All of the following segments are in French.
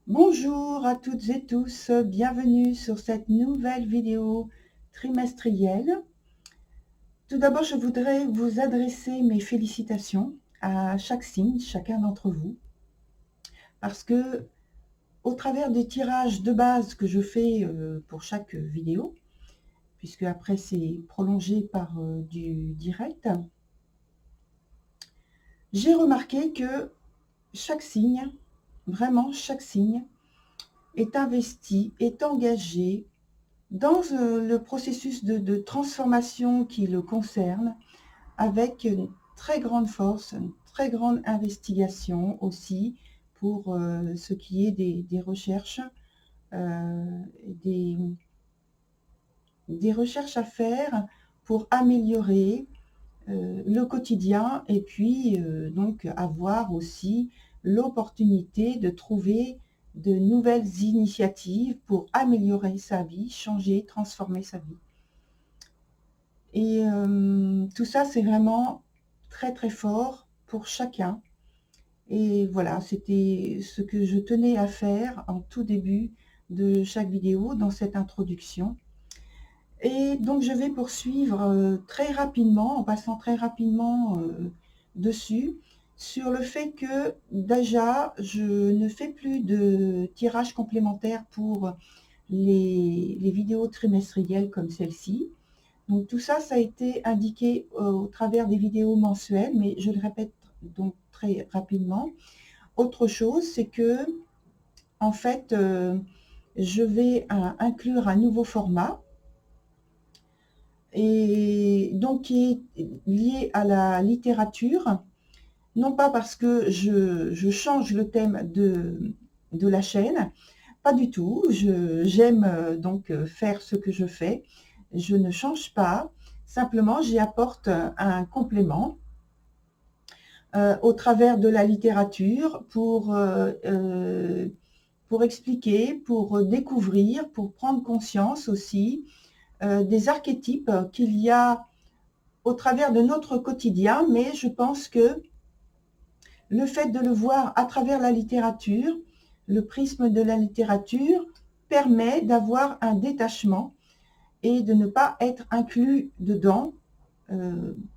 Bonjour à toutes et tous, bienvenue sur cette nouvelle vidéo trimestrielle. Tout d'abord, je voudrais vous adresser mes félicitations à chaque signe, chacun d'entre vous, parce que au travers des tirages de base que je fais pour chaque vidéo, puisque après c'est prolongé par du direct, j'ai remarqué que chaque signe, vraiment chaque signe, est investi, est engagé dans le processus de transformation qui le concerne, avec une très grande force, une très grande investigation aussi pour ce qui est des recherches, euh, des, des recherches à faire pour améliorer le quotidien et puis donc avoir aussi l'opportunité de trouver de nouvelles initiatives pour améliorer sa vie, changer, transformer sa vie. Et tout ça, c'est vraiment très très fort pour chacun. Et voilà, c'était ce que je tenais à faire en tout début de chaque vidéo dans cette introduction. Et donc je vais poursuivre très rapidement, en passant très rapidement dessus, sur le fait que déjà je ne fais plus de tirage complémentaire pour les vidéos trimestrielles comme celle-ci. Donc tout ça, ça a été indiqué au travers des vidéos mensuelles, mais je le répète donc très rapidement. Autre chose, c'est que en fait, je vais inclure un nouveau format et donc qui est lié à la littérature, non pas parce que je change le thème de la chaîne, pas du tout. J'aime donc faire ce que je fais. Je ne change pas. Simplement, j'y apporte un complément au travers de la littérature pour expliquer, pour découvrir, pour prendre conscience aussi des archétypes qu'il y a au travers de notre quotidien, mais je pense que le fait de le voir à travers la littérature, le prisme de la littérature, permet d'avoir un détachement et de ne pas être inclus dedans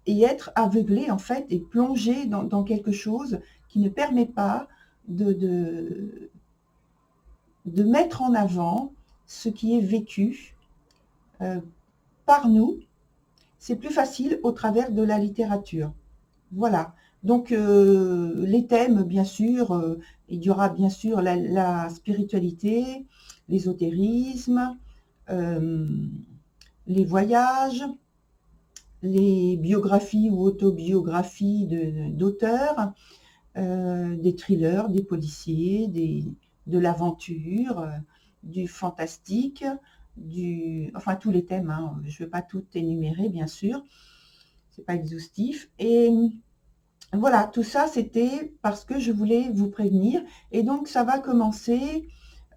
et être aveuglé en fait et plongé dans quelque chose qui ne permet pas de mettre en avant ce qui est vécu euh, par nous. C'est plus facile au travers de la littérature. Voilà. Donc les thèmes, bien sûr, il y aura bien sûr la spiritualité, l'ésotérisme, euh, les voyages, les biographies ou autobiographies d'auteurs, des thrillers, des policiers, de l'aventure, du fantastique, enfin tous les thèmes, hein. Je ne vais pas tout énumérer, bien sûr, c'est pas exhaustif. Et voilà, tout ça, c'était parce que je voulais vous prévenir. Et donc, ça va commencer,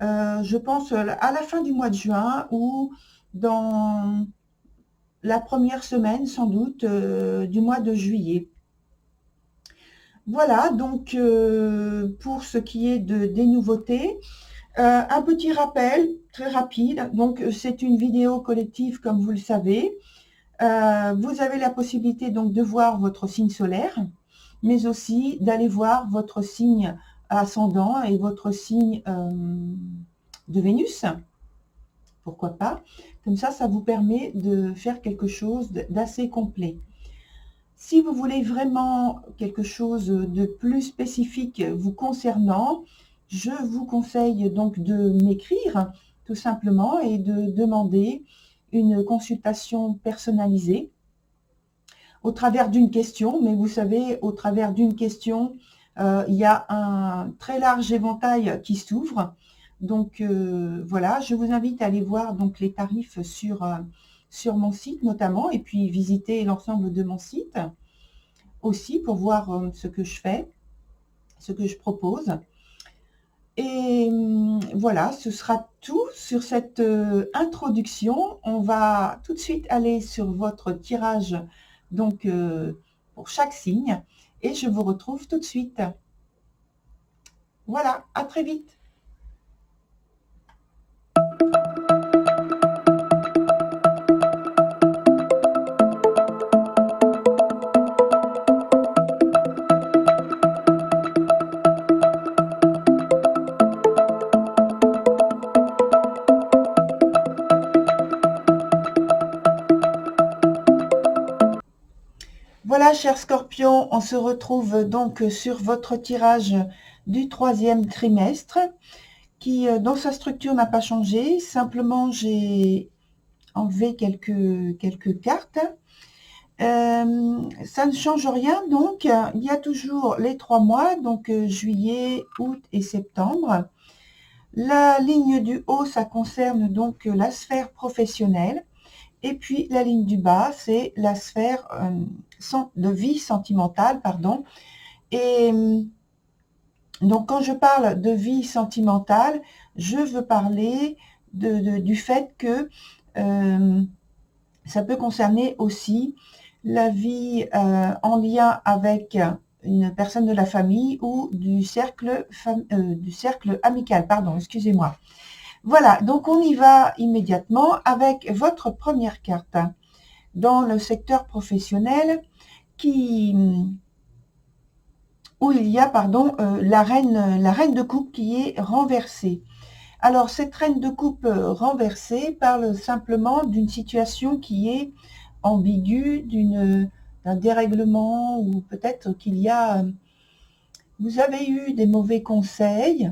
je pense, à la fin du mois de juin ou dans la première semaine, sans doute, du mois de juillet. Voilà, donc pour ce qui est des nouveautés, un petit rappel très rapide. Donc, c'est une vidéo collective, comme vous le savez. Vous avez la possibilité donc de voir votre signe solaire, mais aussi d'aller voir votre signe ascendant et votre signe de Vénus. Pourquoi pas? Comme ça vous permet de faire quelque chose d'assez complet. Si vous voulez vraiment quelque chose de plus spécifique vous concernant, je vous conseille donc de m'écrire tout simplement et de demander une consultation personnalisée au travers d'une question. Mais vous savez, au travers d'une question, il y a un très large éventail qui s'ouvre. Donc voilà, je vous invite à aller voir donc les tarifs sur mon site notamment, et puis visiter l'ensemble de mon site aussi pour voir ce que je fais, ce que je propose. Et voilà, ce sera tout sur cette introduction. On va tout de suite aller sur votre tirage donc pour chaque signe et je vous retrouve tout de suite. Voilà, à très vite. Scorpion, on se retrouve donc sur votre tirage du 3e trimestre qui, dans sa structure, n'a pas changé. Simplement, j'ai enlevé quelques cartes. Ça ne change rien, donc il y a toujours les 3 mois, donc juillet, août et septembre. La ligne du haut, ça concerne donc la sphère professionnelle. Et puis la ligne du bas, c'est la sphère de vie sentimentale, pardon. Et donc quand je parle de vie sentimentale, je veux parler du fait que ça peut concerner aussi la vie en lien avec une personne de la famille ou du cercle amical, pardon, excusez-moi. Voilà, donc on y va immédiatement avec votre première carte dans le secteur professionnel où il y a la reine de coupe qui est renversée. Alors cette reine de coupe renversée parle simplement d'une situation qui est ambiguë, d'un dérèglement, ou peut-être vous avez eu des mauvais conseils,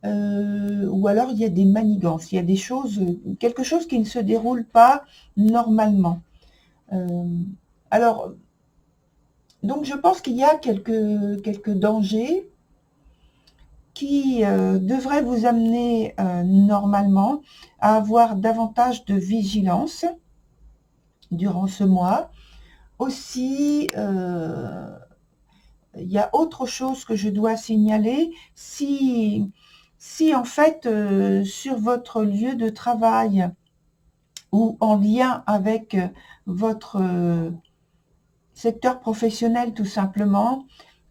ou alors il y a des manigances, il y a quelque chose qui ne se déroule pas normalement. Alors, donc je pense qu'il y a quelques dangers qui devraient vous amener normalement à avoir davantage de vigilance durant ce mois. Aussi, il y a autre chose que je dois signaler. Si en fait, sur votre lieu de travail ou en lien avec votre secteur professionnel tout simplement,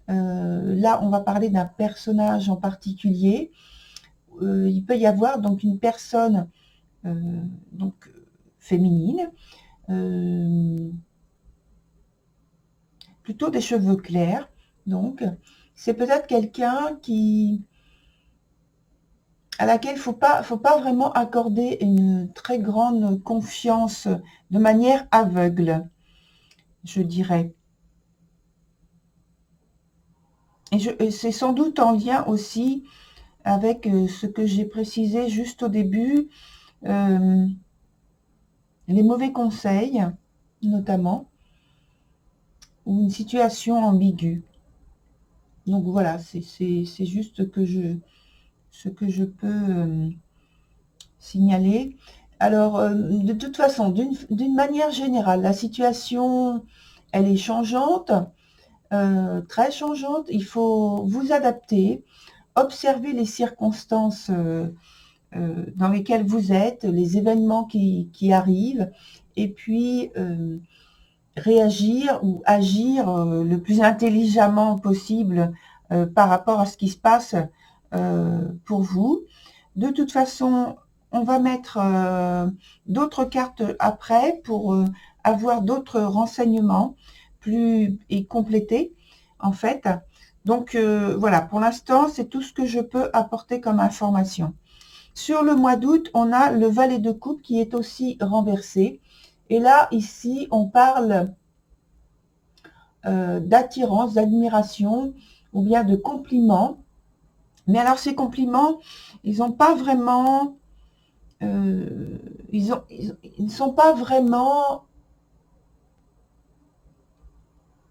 là on va parler d'un personnage en particulier, il peut y avoir donc une personne donc féminine, plutôt des cheveux clairs, donc c'est peut-être quelqu'un à laquelle il faut pas vraiment accorder une très grande confiance de manière aveugle, je dirais. Et c'est sans doute en lien aussi avec ce que j'ai précisé juste au début, les mauvais conseils, notamment, ou une situation ambiguë. Donc voilà, c'est juste ce que je peux signaler. Alors, de toute façon, d'une manière générale, la situation, elle est changeante, très changeante. Il faut vous adapter, observer les circonstances dans lesquelles vous êtes, les événements qui arrivent, et puis réagir ou agir le plus intelligemment possible par rapport à ce qui se passe pour vous. De toute façon, on va mettre d'autres cartes après pour avoir d'autres renseignements et compléter en fait. Donc voilà, pour l'instant, c'est tout ce que je peux apporter comme information. Sur le mois d'août, on a le valet de coupe qui est aussi renversé. Et là, ici, on parle d'attirance, d'admiration ou bien de compliments. Mais alors, ces compliments, ils n'ont pas vraiment... ils ne sont pas vraiment...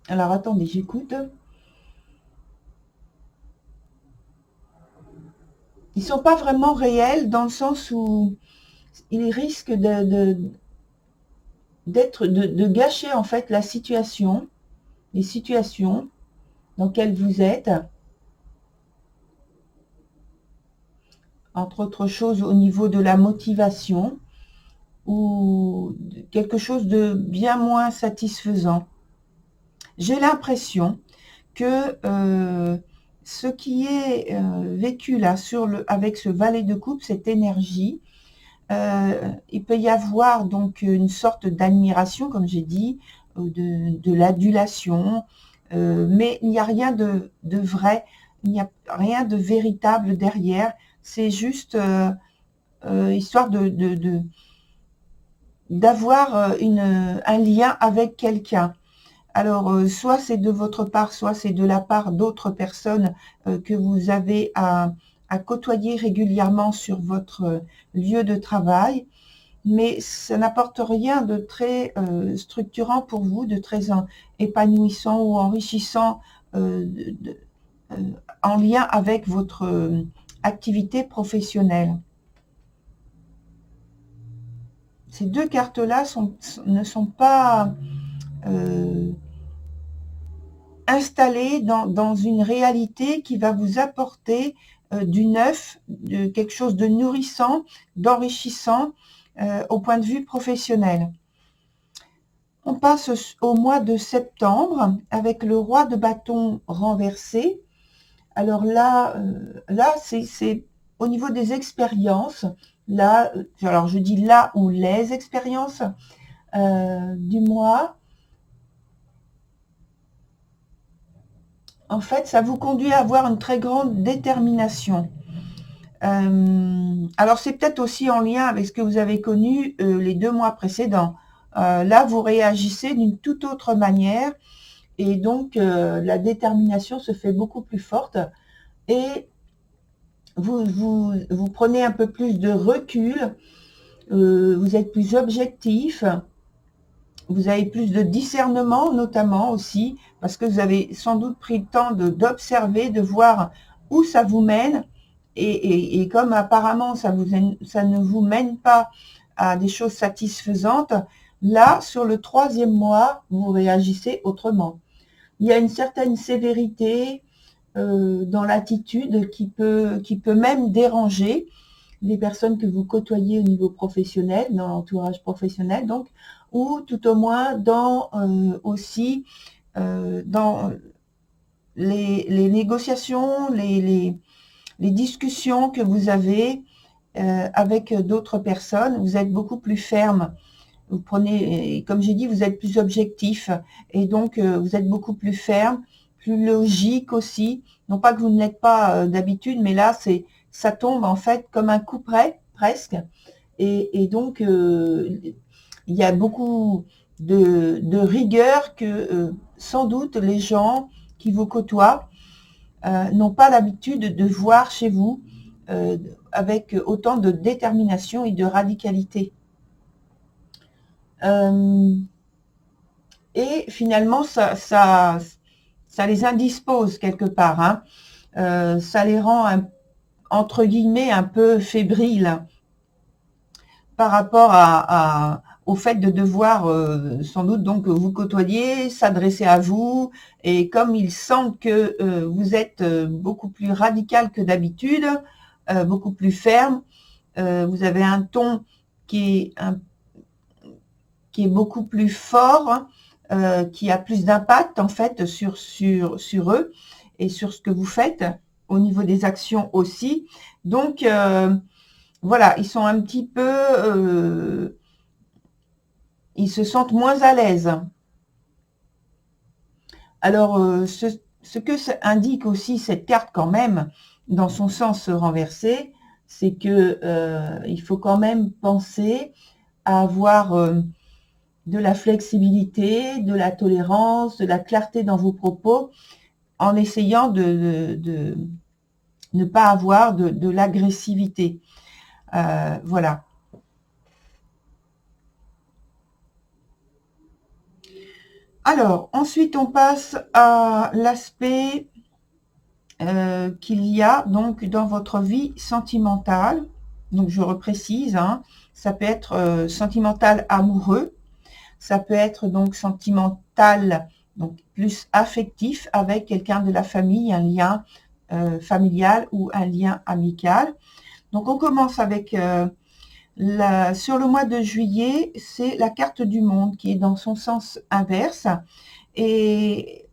Alors, attendez, j'écoute. Ils ne sont pas vraiment réels dans le sens où ils risquent de gâcher en fait la situation, les situations dans lesquelles vous êtes, entre autres choses au niveau de la motivation ou quelque chose de bien moins satisfaisant. J'ai l'impression que ce qui est vécu là avec ce valet de coupe, cette énergie, il peut y avoir donc une sorte d'admiration, comme j'ai dit, de l'adulation, mais il n'y a rien de vrai, il n'y a rien de véritable derrière, c'est juste histoire d'avoir un lien avec quelqu'un. Alors, soit c'est de votre part, soit c'est de la part d'autres personnes que vous avez à côtoyer régulièrement sur votre lieu de travail, mais ça n'apporte rien de très structurant pour vous, de très épanouissant ou enrichissant en lien avec votre activité professionnelle. Ces deux cartes-là ne sont pas installées dans une réalité qui va vous apporter du neuf, de quelque chose de nourrissant, d'enrichissant au point de vue professionnel. On passe au mois de septembre avec le roi de bâton renversé. Alors là, c'est au niveau des expériences. Là, alors je dis là ou les expériences du mois. En fait, ça vous conduit à avoir une très grande détermination. Alors c'est peut-être aussi en lien avec ce que vous avez connu les 2 mois précédents. Là, vous réagissez d'une toute autre manière et donc la détermination se fait beaucoup plus forte et vous prenez un peu plus de recul, vous êtes plus objectif, vous avez plus de discernement notamment aussi, parce que vous avez sans doute pris le temps d'observer, de voir où ça vous mène, et comme apparemment ça ne vous mène pas à des choses satisfaisantes, là, sur le 3e mois, vous réagissez autrement. Il y a une certaine sévérité dans l'attitude qui peut même déranger les personnes que vous côtoyez au niveau professionnel, dans l'entourage professionnel, donc, ou tout au moins dans aussi dans les négociations, les discussions que vous avez avec d'autres personnes. Vous êtes beaucoup plus ferme. Vous prenez, comme j'ai dit, vous êtes plus objectif et donc vous êtes beaucoup plus ferme, plus logique aussi. Non pas que vous ne l'êtes pas d'habitude, mais là, ça tombe en fait comme un coup près, presque. Et donc, il y a beaucoup de rigueur que sans doute les gens qui vous côtoient n'ont pas l'habitude de voir chez vous avec autant de détermination et de radicalité. Et finalement, ça les indispose quelque part. Hein. Ça les rend, entre guillemets, un peu fébriles par rapport au fait de devoir, sans doute, donc vous côtoyer, s'adresser à vous. Et comme ils sentent que vous êtes beaucoup plus radical que d'habitude, beaucoup plus ferme, vous avez un ton qui est beaucoup plus fort, qui a plus d'impact en fait sur eux et sur ce que vous faites au niveau des actions aussi. Donc voilà, ils sont un petit peu, ils se sentent moins à l'aise. Alors ce que ça indique aussi cette carte quand même dans son sens renversé, c'est que il faut quand même penser à avoir de la flexibilité, de la tolérance, de la clarté dans vos propos, en essayant de ne pas avoir de l'agressivité. Voilà. Alors, ensuite, on passe à l'aspect qu'il y a donc dans votre vie sentimentale. Donc, je reprécise, hein, ça peut être sentimental amoureux, ça peut être donc sentimental, donc plus affectif avec quelqu'un de la famille, un lien familial ou un lien amical. Donc on commence avec sur le mois de juillet, c'est la carte du monde qui est dans son sens inverse. Et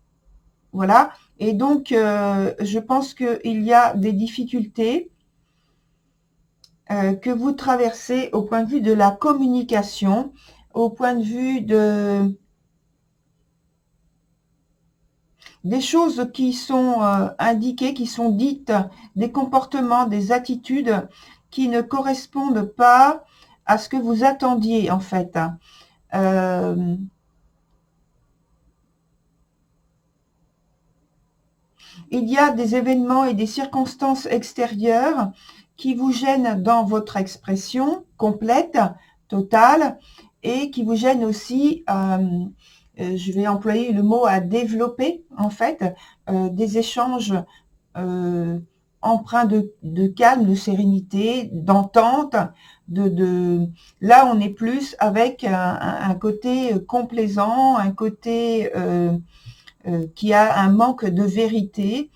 voilà. Et donc je pense qu'il y a des difficultés que vous traversez au point de vue de la communication, au point de vue des choses qui sont indiquées, qui sont dites, des comportements, des attitudes qui ne correspondent pas à ce que vous attendiez en fait. il y a des événements et des circonstances extérieures qui vous gênent dans votre expression complète, totale, et qui vous gênent aussi, je vais employer le mot à développer, en fait, des échanges empreint de calme, de sérénité, d'entente, là on est plus avec un côté complaisant, un côté qui a un manque de vérité.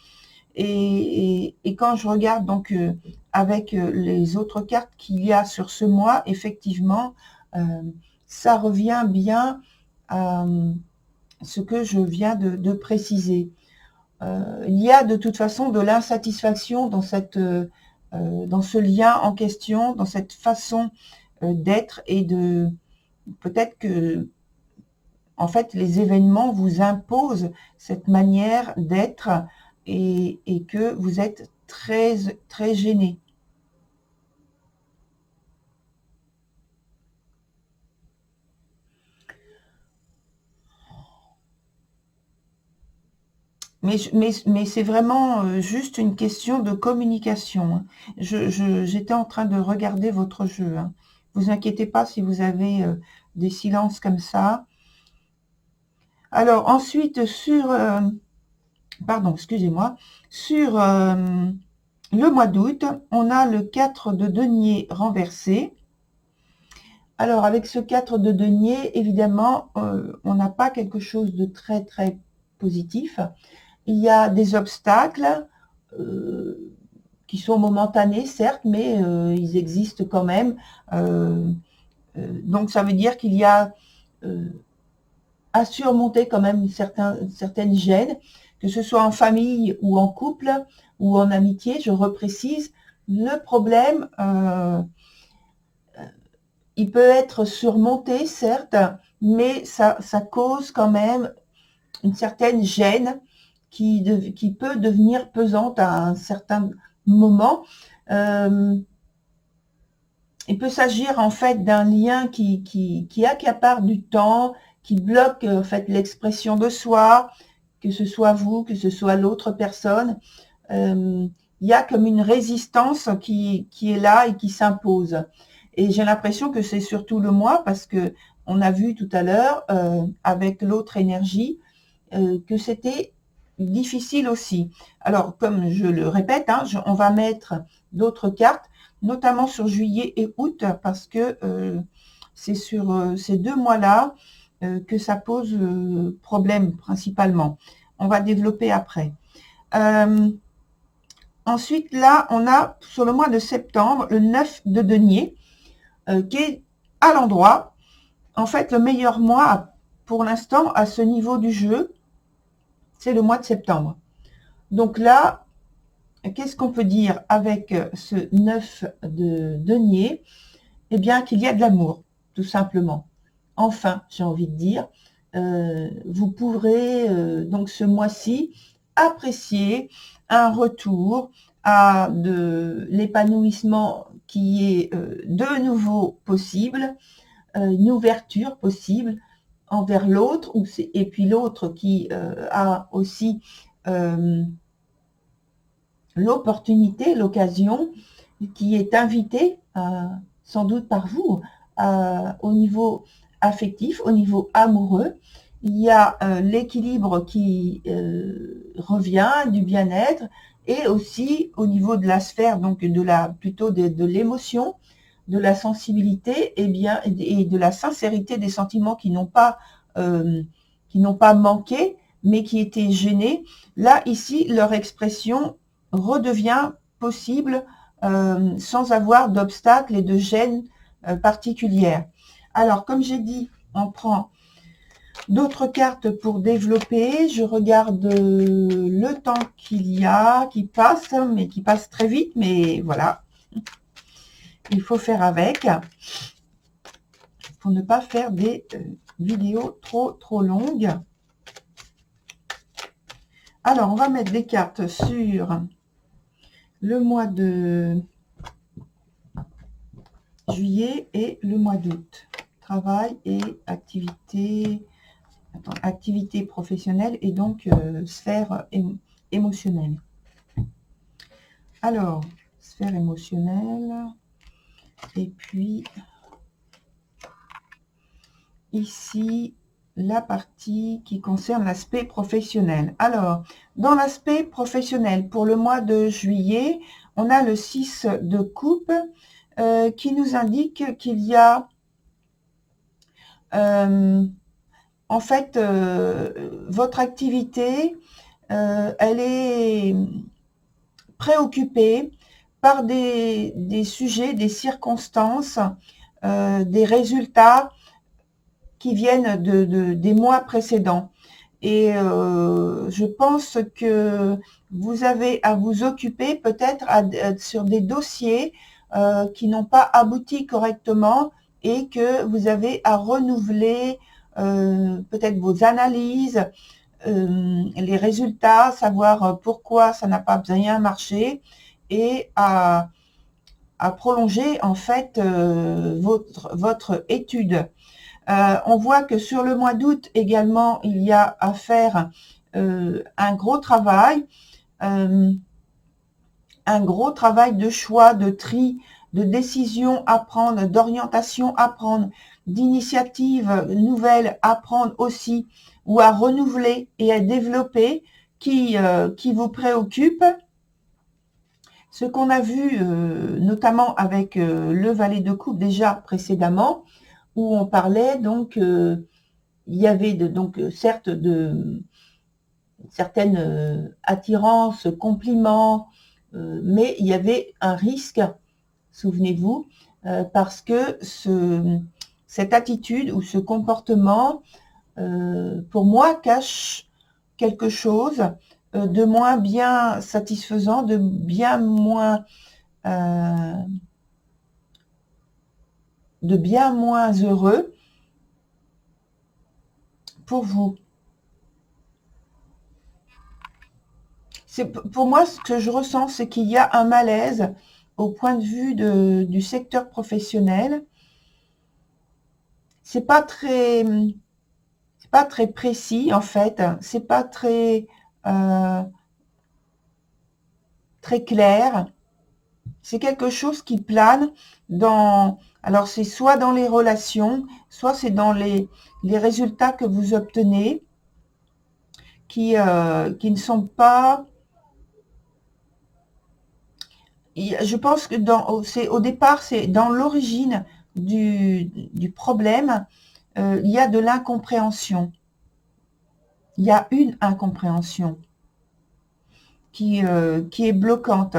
Et quand je regarde donc avec les autres cartes qu'il y a sur ce mois, effectivement, ça revient bien à ce que je viens de préciser. Il y a de toute façon de l'insatisfaction dans dans ce lien en question, dans cette façon d'être, et peut-être que en fait les événements vous imposent cette manière d'être, et que vous êtes très gêné. Mais c'est vraiment juste une question de communication, hein. J'étais en train de regarder votre jeu, hein. Vous inquiétez pas si vous avez des silences comme ça. Alors ensuite, pardon, excusez-moi, sur le mois d'août, on a le 4 de denier renversé. Alors avec ce 4 de denier, évidemment, on n'a pas quelque chose de très positif. Il y a des obstacles qui sont momentanés, certes, mais ils existent quand même. Donc ça veut dire qu'il y a à surmonter quand même certaines gênes, que ce soit en famille ou en couple ou en amitié, je reprécise. Le problème, il peut être surmonté, certes, mais ça cause quand même une certaine gêne qui peut devenir pesante à un certain moment. Il peut s'agir en fait d'un lien qui accapare du temps, qui bloque en fait l'expression de soi, que ce soit vous, que ce soit l'autre personne. Il y a comme une résistance qui est là et qui s'impose. Et j'ai l'impression que c'est surtout le moi, parce que on a vu tout à l'heure avec l'autre énergie que c'était difficile aussi. Alors, comme je le répète, hein, on va mettre d'autres cartes, notamment sur juillet et août, parce que c'est sur ces 2 mois-là que ça pose problème principalement. On va développer après. Ensuite, là, on a sur le mois de septembre, le 9 de denier, qui est à l'endroit. En fait, le meilleur mois pour l'instant à ce niveau du jeu, c'est le mois de septembre. Donc là, qu'est-ce qu'on peut dire avec ce 9 de denier? Eh bien, qu'il y a de l'amour, tout simplement. Enfin, j'ai envie de dire, vous pourrez donc ce mois-ci apprécier un retour à de l'épanouissement qui est de nouveau possible, une ouverture possible envers l'autre, et puis l'autre qui a aussi l'opportunité, l'occasion, qui est invité sans doute par vous au niveau affectif, au niveau amoureux. Il y a l'équilibre qui revient, du bien-être, et aussi au niveau de la sphère, donc plutôt de l'émotion, de la sensibilité, et de la sincérité des sentiments qui n'ont pas manqué, mais qui étaient gênés. Là, ici, leur expression redevient possible sans avoir d'obstacles et de gênes particulières. Alors, comme j'ai dit, on prend d'autres cartes pour développer. Je regarde le temps qui passe, mais qui passe très vite, mais voilà. Il faut faire avec pour ne pas faire des vidéos trop longues. Alors, on va mettre des cartes sur le mois de juillet et le mois d'août. Travail et activité professionnelle, et donc sphère émotionnelle. Alors, sphère émotionnelle. Et puis, ici, la partie qui concerne l'aspect professionnel. Alors, dans l'aspect professionnel, pour le mois de juillet, on a le 6 de coupe qui nous indique qu'il y a en fait votre activité, elle est préoccupée par des sujets, des circonstances, des résultats qui viennent des mois précédents. Et je pense que vous avez à vous occuper peut-être sur des dossiers qui n'ont pas abouti correctement et que vous avez à renouveler peut-être vos analyses, les résultats, savoir pourquoi ça n'a pas bien marché et à prolonger en fait votre étude. On voit que sur le mois d'août également, il y a à faire un gros travail de choix, de tri, de décision à prendre, d'orientation à prendre, d'initiatives nouvelles à prendre aussi, ou à renouveler et à développer, qui vous préoccupe. Ce qu'on a vu notamment avec le valet de coupe déjà précédemment, où on parlait donc, il y avait certes certaines attirances, compliments, mais il y avait un risque, souvenez-vous, parce que cette attitude ou ce comportement, pour moi, cache quelque chose de moins bien satisfaisant, de bien moins heureux pour vous. Pour moi, ce que je ressens, c'est qu'il y a un malaise au point de vue du secteur professionnel. C'est pas très précis en fait. C'est pas très clair. C'est quelque chose qui plane alors c'est soit dans les relations, soit c'est dans les résultats que vous obtenez qui ne sont pas. Je pense que au départ, c'est dans l'origine du problème, il y a de l'incompréhension. Il y a une incompréhension qui est bloquante.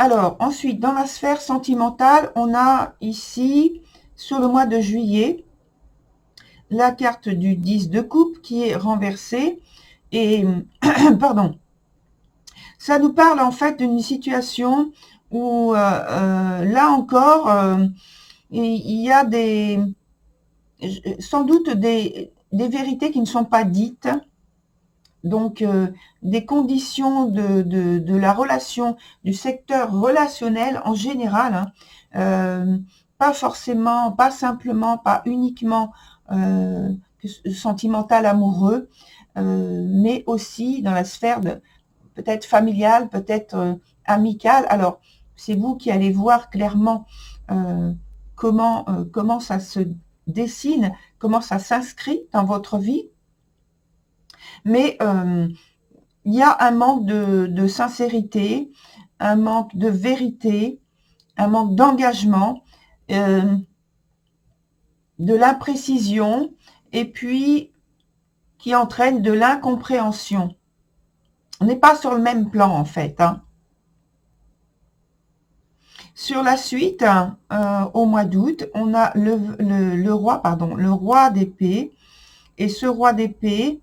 Alors, ensuite, dans la sphère sentimentale, on a ici, sur le mois de juillet, la carte du 10 de coupe qui est renversée. Et, pardon, ça nous parle en fait d'une situation où, là encore, il y a sans doute des vérités qui ne sont pas dites. Donc, des conditions de la relation, du secteur relationnel en général, hein, pas forcément, pas simplement, pas uniquement sentimental, amoureux, mais aussi dans la sphère peut-être familiale, peut-être amicale. Alors, c'est vous qui allez voir clairement comment ça se dessine, comment ça s'inscrit dans votre vie. Mais il y a un manque de sincérité, un manque de vérité, un manque d'engagement, de l'imprécision, et puis qui entraîne de l'incompréhension. On n'est pas sur le même plan en fait. Hein. Sur la suite, au mois d'août, on a le roi d'épée. Et ce roi d'épée,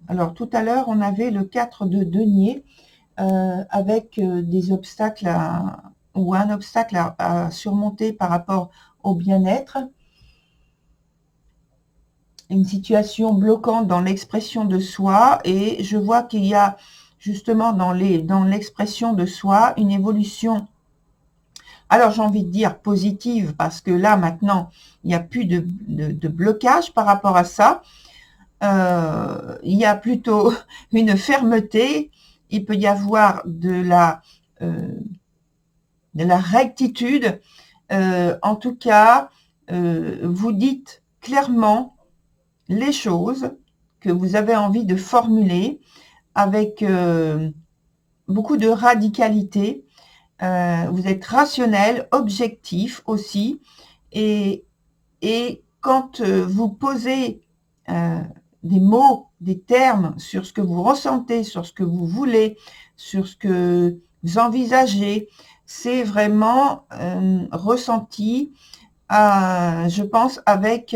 alors tout à l'heure, on avait le 4 de denier avec des obstacles ou un obstacle à surmonter par rapport au bien-être. Une situation bloquante dans l'expression de soi, et je vois qu'il y a justement dans l'expression de soi une évolution Alors, j'ai envie de dire positive, parce que là, maintenant, il n'y a plus de blocage par rapport à ça. Il y a plutôt une fermeté. Il peut y avoir de la rectitude. En tout cas, vous dites clairement les choses que vous avez envie de formuler avec beaucoup de radicalité. Vous êtes rationnel, objectif aussi, et quand vous posez des mots, des termes sur ce que vous ressentez, sur ce que vous voulez, sur ce que vous envisagez, c'est vraiment ressenti, je pense, avec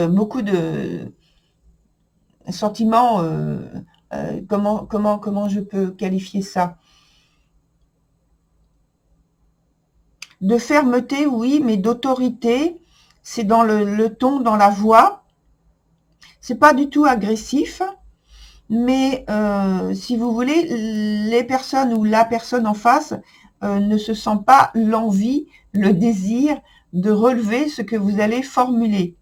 beaucoup de sentiments. Comment je peux qualifier ça? De fermeté, oui, mais d'autorité. C'est dans le ton, dans la voix. C'est pas du tout agressif, mais si vous voulez, les personnes ou la personne en face ne se sent pas l'envie, le désir de relever ce que vous allez formuler.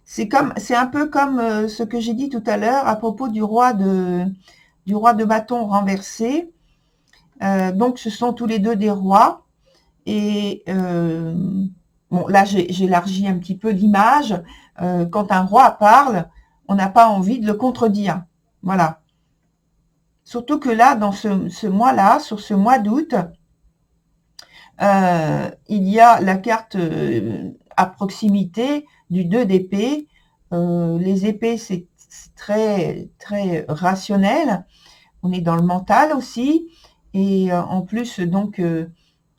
C'est un peu comme ce que j'ai dit tout à l'heure à propos du roi de bâton renversé. Donc, ce sont tous les deux des rois. Et bon, là, j'élargis un petit peu l'image. Quand un roi parle, on n'a pas envie de le contredire. Voilà. Surtout que là, dans ce mois-là, sur ce mois d'août, il y a la carte à proximité du 2 d'épée. Les épées, c'est très, très rationnel. On est dans le mental aussi. Et en plus, donc,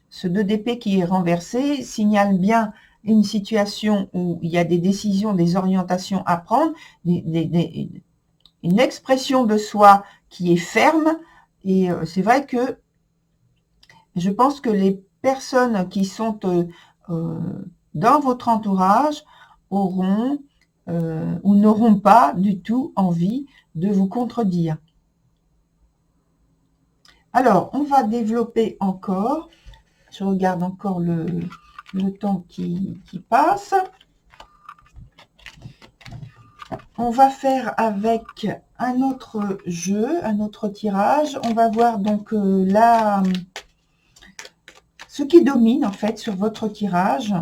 ce 2 d'épée qui est renversé signale bien une situation où il y a des décisions, des orientations à prendre, une expression de soi qui est ferme. Et c'est vrai que je pense que les personnes qui sont dans votre entourage auront ou n'auront pas du tout envie de vous contredire. Alors, on va développer encore. Je regarde encore le temps qui passe. On va faire avec un autre jeu, un autre tirage. On va voir donc ce qui domine en fait sur votre tirage.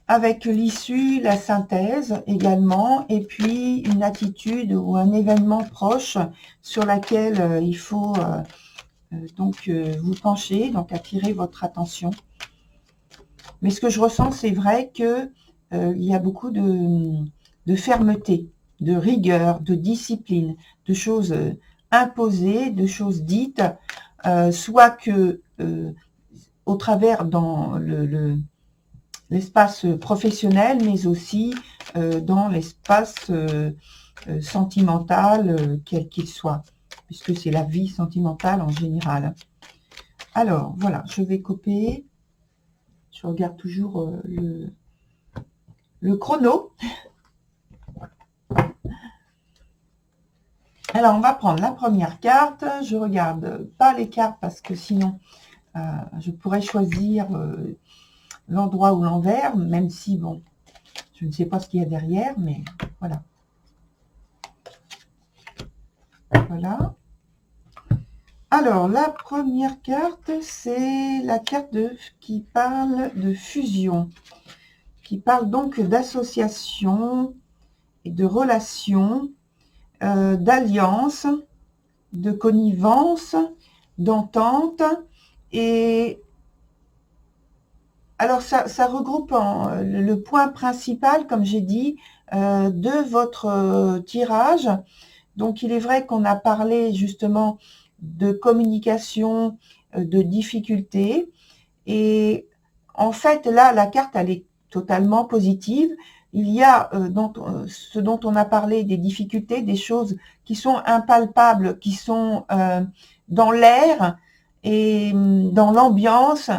Avec l'issue, la synthèse également, et puis une attitude ou un événement proche sur laquelle il faut donc vous pencher, donc attirer votre attention. Mais ce que je ressens, c'est vrai que il y a beaucoup de fermeté, de rigueur, de discipline, de choses imposées, de choses dites, soit que au travers dans l'espace professionnel, mais aussi dans l'espace sentimental, quel qu'il soit, puisque c'est la vie sentimentale en général. Alors, voilà, je vais copier. Je regarde toujours le chrono. Alors, on va prendre la première carte. Je regarde pas les cartes parce que sinon, je pourrais choisir l'endroit ou l'envers, même si, bon, je ne sais pas ce qu'il y a derrière, mais voilà. Voilà. Alors, la première carte, c'est la carte qui parle de fusion, qui parle donc d'association et de relations, d'alliance, de connivence, d'entente. Et alors, ça regroupe le point principal, comme j'ai dit, de votre tirage. Donc, il est vrai qu'on a parlé justement de communication, de difficultés. Et en fait, là, la carte, elle est totalement positive. Il y a ce dont on a parlé, des difficultés, des choses qui sont impalpables, qui sont dans l'air et dans l'ambiance,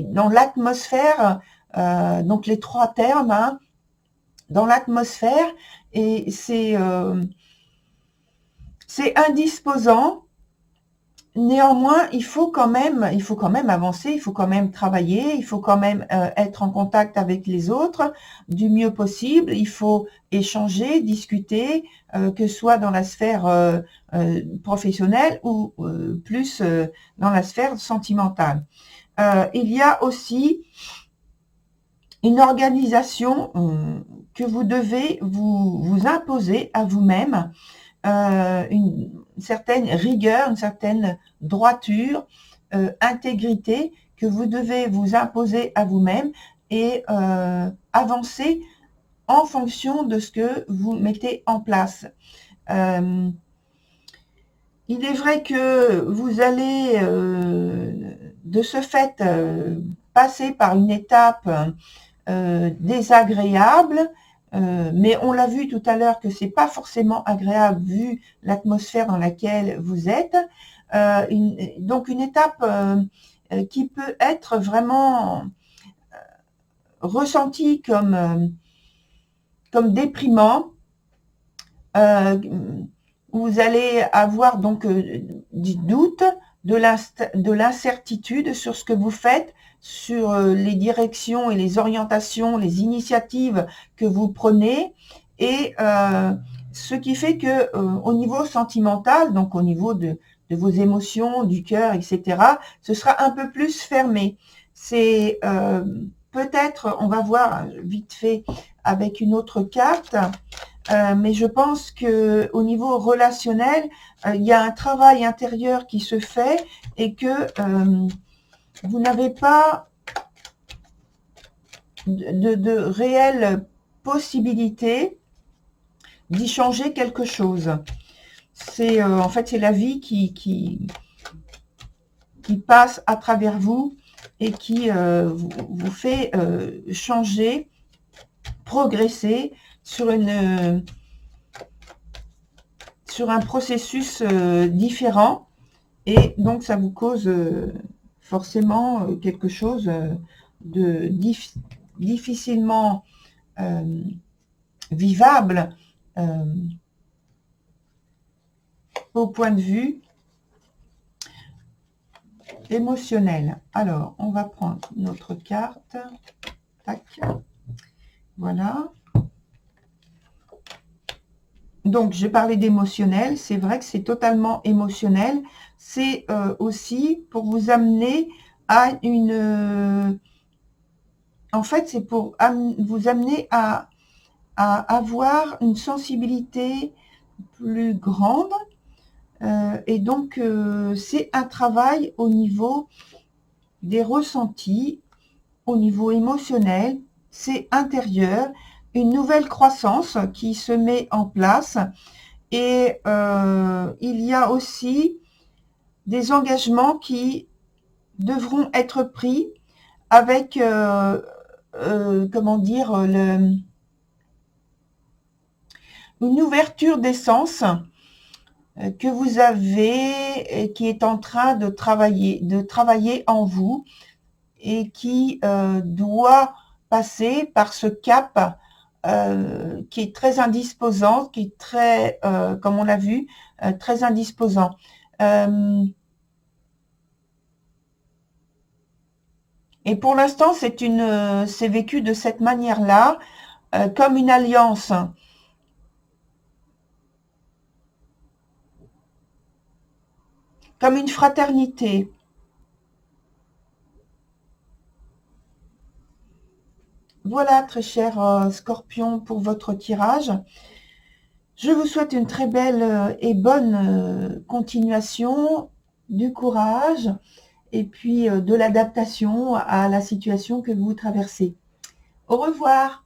dans l'atmosphère, donc les trois termes, hein, dans l'atmosphère. et c'est indisposant. Néanmoins, il faut quand même avancer, il faut quand même travailler, il faut quand même être en contact avec les autres du mieux possible. Il faut échanger, discuter, que ce soit dans la sphère professionnelle ou plus dans la sphère sentimentale. Il y a aussi une organisation que vous devez vous imposer à vous-même, une certaine rigueur, une certaine droiture, intégrité que vous devez vous imposer à vous-même et avancer en fonction de ce que vous mettez en place. Il est vrai que vous allez de ce fait passer par une étape désagréable, mais on l'a vu tout à l'heure que c'est pas forcément agréable vu l'atmosphère dans laquelle vous êtes. Donc une étape qui peut être vraiment ressentie comme déprimant. Vous allez avoir donc du doute, de l'incertitude sur ce que vous faites, sur les directions et les orientations, les initiatives que vous prenez, et ce qui fait que au niveau sentimental, donc au niveau de vos émotions, du cœur, etc., ce sera un peu plus fermé. C'est peut-être, on va voir vite fait avec une autre carte, mais je pense que au niveau relationnel, il y a un travail intérieur qui se fait et que vous n'avez pas de réelle possibilité d'y changer quelque chose. C'est en fait c'est la vie qui passe à travers vous et qui vous fait changer, progresser sur un processus différent, et donc ça vous cause forcément quelque chose de difficilement vivable au point de vue émotionnel. Alors, on va prendre notre carte. Tac. Voilà. Donc, j'ai parlé d'émotionnel. C'est vrai que c'est totalement émotionnel. C'est aussi pour vous amener à une... en fait, c'est pour vous amener à avoir une sensibilité plus grande. Et donc, c'est un travail au niveau des ressentis, au niveau émotionnel, c'est intérieur, une nouvelle croissance qui se met en place, et il y a aussi des engagements qui devront être pris avec, comment dire, une ouverture des sens que vous avez et qui est en train de travailler en vous, et qui doit passer par ce cap qui est très indisposant, qui est très, comme on l'a vu, très indisposant. Et pour l'instant, c'est vécu de cette manière-là, comme une alliance. Comme une fraternité. Voilà, très cher Scorpion, pour votre tirage. Je vous souhaite une très belle et bonne continuation, du courage, et puis de l'adaptation à la situation que vous traversez. Au revoir.